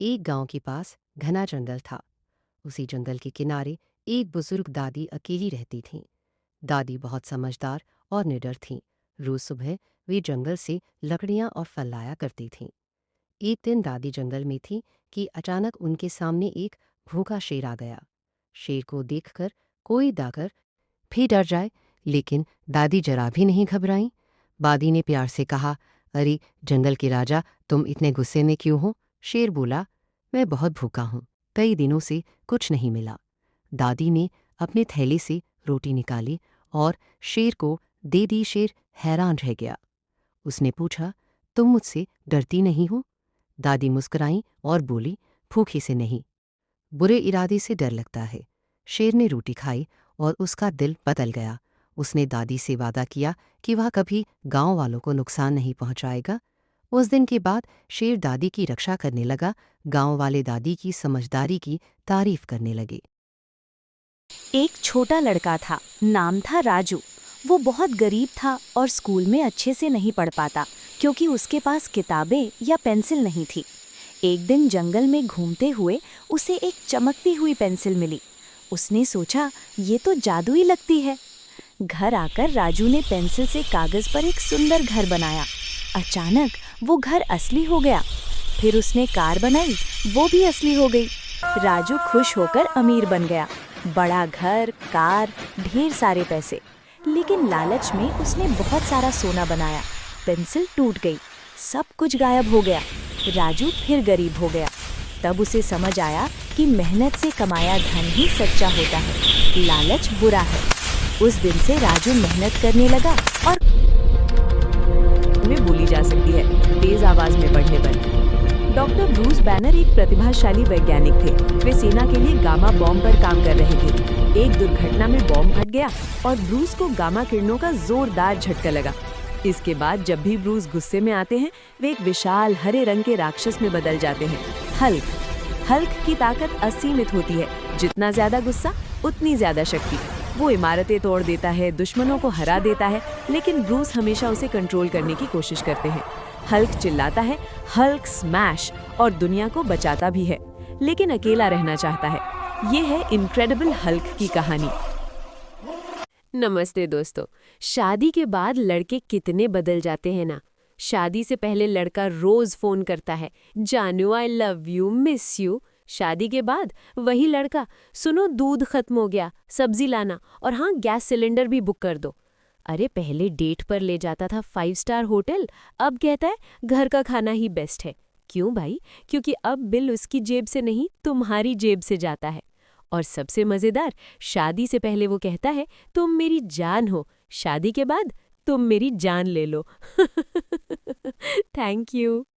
एक गांव के पास घना जंगल था। उसी जंगल के किनारे एक बुजुर्ग दादी अकेली रहती थीं। दादी बहुत समझदार और निडर थीं। रोज सुबह वे जंगल से लकड़ियां और फल लाया करती थीं। एक दिन दादी जंगल में थी कि अचानक उनके सामने एक भूखा शेर आ गया। शेर को देखकर कोई दागर भी डर जाए, लेकिन दादी जरा भी नहीं घबराईं। दादी ने प्यार से कहा, अरे जंगल के राजा, तुम इतने गुस्से में क्यों हो? शेर बोला, मैं बहुत भूखा हूँ, कई दिनों से कुछ नहीं मिला। दादी ने अपने थैले से रोटी निकाली और शेर को दे दी। शेर हैरान रह गया। उसने पूछा, तुम मुझसे डरती नहीं हो? दादी मुस्कुराई और बोली, भूखे से नहीं, बुरे इरादे से डर लगता है। शेर ने रोटी खाई और उसका दिल बदल गया। उसने दादी से वादा किया कि वह कभी गांव वालों को नुकसान नहीं पहुंचाएगा। उस दिन के बाद शेर दादी की रक्षा करने लगा। गांव वाले दादी की समझदारी की तारीफ करने लगे। एक छोटा लड़का था, नाम था राजू। वो बहुत गरीब था और स्कूल में अच्छे से नहीं पढ़ पाता क्योंकि उसके पास किताबें या पेंसिल नहीं थी। एक दिन जंगल में घूमते हुए उसे एक चमकती हुई पेंसिल मिली। उसने सोचा, ये तो जादुई लगती है। घर आकर राजू ने पेंसिल से कागज पर एक सुंदर घर बनाया। अचानक वो घर असली हो गया। फिर उसने कार बनाई, वो भी असली हो गई। राजू खुश होकर अमीर बन गया। बड़ा घर, कार, ढेर सारे पैसे। लेकिन लालच में उसने बहुत सारा सोना बनाया। पेंसिल टूट गई, सब कुछ गायब हो गया। राजू फिर गरीब हो गया। तब उसे समझ आया कि मेहनत से कमाया धन ही सच्चा होता है, लालच बुरा है। उस दिन से राजू मेहनत करने लगा और में बोली जा सकती है, तेज आवाज में पढ़ने पर। डॉक्टर ब्रूस बैनर एक प्रतिभाशाली वैज्ञानिक थे। वे सेना के लिए गामा बॉम्ब पर काम कर रहे थे। एक दुर्घटना में बॉम्ब फट गया और ब्रूस को गामा किरणों का जोरदार झटका लगा। इसके बाद जब भी ब्रूस गुस्से में आते हैं, वे एक विशाल हरे रंग के राक्षस में बदल जाते हैं, हल्क। हल्क की ताकत असीमित होती है, जितना ज्यादा गुस्सा उतनी ज्यादा शक्ति। वो इमारतें तोड़ देता है, दुश्मनों को हरा देता है, लेकिन ब्रूस हमेशा उसे कंट्रोल करने की कोशिश करते हैं। हल्क चिल्लाता है, हल्क स्मैश, और दुनिया को बचाता भी है, लेकिन अकेला रहना चाहता है। ये है इनक्रेडिबल हल्क की कहानी। नमस्ते दोस्तों। शादी के बाद लड़के कितने बदल जाते हैं ना। शादी से पहले लड़का रोज फोन करता है, जानू I love you, miss you. शादी के बाद वही लड़का, सुनो दूध खत्म हो गया, सब्जी लाना, और हाँ गैस सिलेंडर भी बुक कर दो। अरे पहले डेट पर ले जाता था 5 स्टार होटल, अब कहता है घर का खाना ही बेस्ट है। क्यों भाई? क्योंकि अब बिल उसकी जेब से नहीं, तुम्हारी जेब से जाता है। और सबसे मजेदार, शादी से पहले वो कहता है तुम मेरी जान हो, शादी के बाद तुम मेरी जान ले लो। Thank you.